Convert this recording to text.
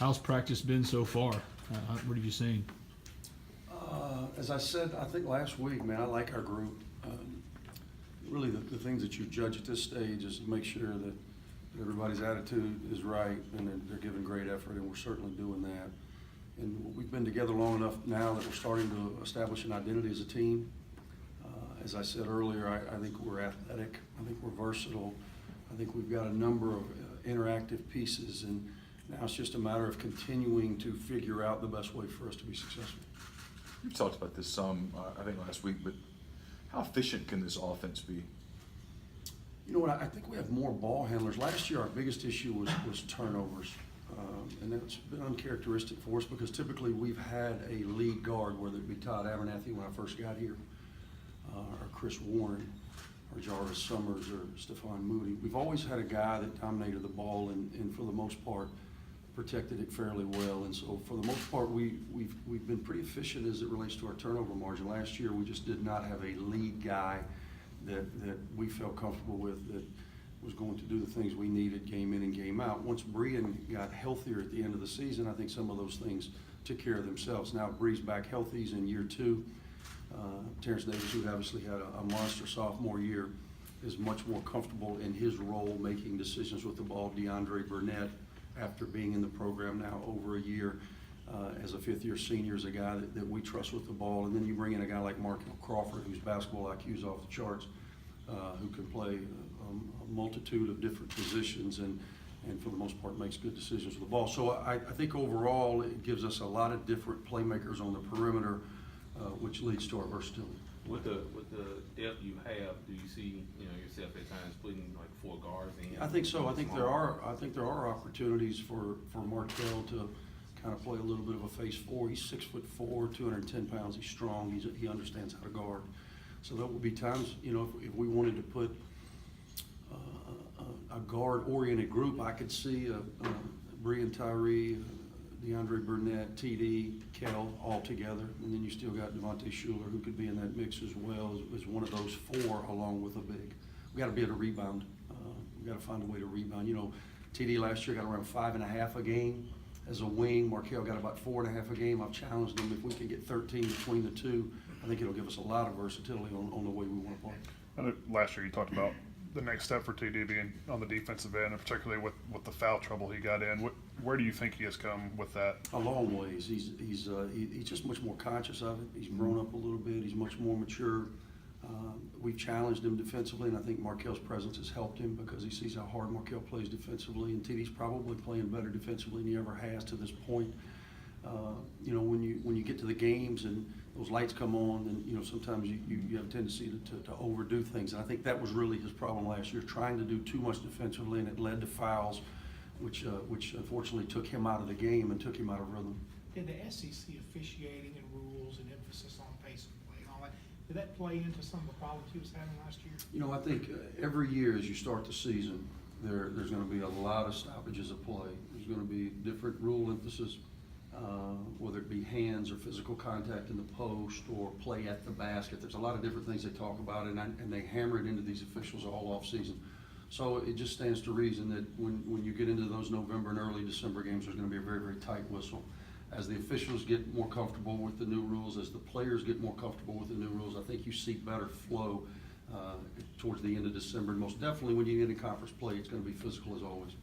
How's practice been so far? What have you seen? As I said, I think last week, man, I like our group. Really, the things that you judge at this stage is to make sure that everybody's attitude is right and that they're giving great effort, and we're certainly doing that. And we've been together long enough now that we're starting to establish an identity as a team. As I said earlier, I think we're athletic. I think we're versatile. I think we've got a number of interactive pieces, and now it's just a matter of continuing to figure out the best way for us to be successful. You've talked about this some, I think last week, but how efficient can this offense be? You know what, I think we have more ball handlers. Last year, our biggest issue was turnovers. And that's been uncharacteristic for us because typically we've had a lead guard, whether it be Todd Abernathy when I first got here, or Chris Warren, or Jarvis Summers, or Stephon Moody. We've always had a guy that dominated the ball and for the most part, protected it fairly well. And so for the most part, we've been pretty efficient as it relates to our turnover margin. Last year, we just did not have a lead guy that we felt comfortable with that was going to do the things we needed game in and game out. Once Breein got healthier at the end of the season, I think some of those things took care of themselves. Now Bree's back healthy, he's in year 2. Terrence Davis, who obviously had a monster sophomore year, is much more comfortable in his role making decisions with the ball. DeAndre Burnett, after being in the program now over a year, as a 5th-year senior, is a guy that we trust with the ball. And then you bring in a guy like Markel Crawford, whose basketball IQ is off the charts, who can play a multitude of different positions and for the most part makes good decisions with the ball. So I think overall it gives us a lot of different playmakers on the perimeter, which leads to our versatility. With the depth you have, do you see yourself at times putting like 4 guards in? I think so. I think there are opportunities for Markel to kind of play a little bit of a face 4. He's 6'4", 210 pounds. He's strong. He understands how to guard. So there will be times, if we wanted to put a guard-oriented group, I could see Breein Tyree, DeAndre Burnett, TD, Kell all together, and then you still got Devontae Schuler, who could be in that mix as well as one of those 4 along with a big. We got to be able to rebound. We got to find a way to rebound. TD last year got around 5.5 a game as a wing. Markel got about 4.5 a game. I've challenged them. If we can get 13 between the two, I think it'll give us a lot of versatility on the way we want to play. I know last year you talked about the next step for TD being on the defensive end, and particularly with the foul trouble he got in. Where do you think he has come with that? A long ways. He's just much more conscious of it. He's grown up a little bit. He's much more mature. We've challenged him defensively, and I think Markel's presence has helped him because he sees how hard Markel plays defensively, and TD's probably playing better defensively than he ever has to this point. When you get to the games and those lights come on, then sometimes you have a tendency to overdo things. And I think that was really his problem last year, trying to do too much defensively, and it led to fouls, which unfortunately took him out of the game and took him out of rhythm. Did the SEC officiating and rules and emphasis on pace of play and all that, did that play into some of the problems he was having last year? I think every year as you start the season, there's going to be a lot of stoppages of play. There's going to be different rule emphasis, whether it be hands or physical contact in the post or play at the basket. There's a lot of different things they talk about, and they hammer it into these officials all off season. So it just stands to reason that when you get into those November and early December games, there's going to be a very, very tight whistle. As the officials get more comfortable with the new rules, as the players get more comfortable with the new rules, I think you see better flow towards the end of December. And most definitely when you get in conference play, it's going to be physical as always.